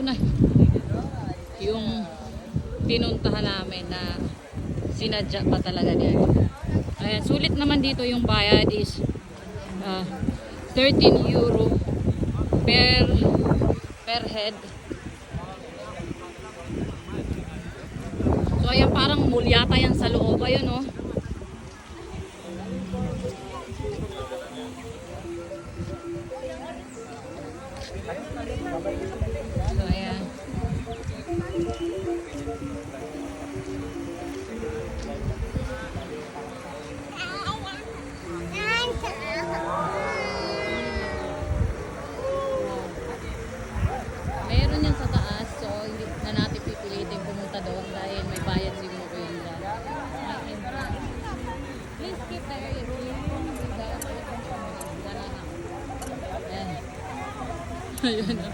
na yung pinuntahan namin na sinadya pa talaga dito. Ayan, sulit naman dito yung bayad is 13 euro per head. So ayan, parang mall yata yan sa loob. Ayun oh. So ayan. Meron yan sa taas, so hindi na natin pipilitin pumunta doon dahil may bayad siguro yun dyan. Please keep there. Ayan. Ayun na.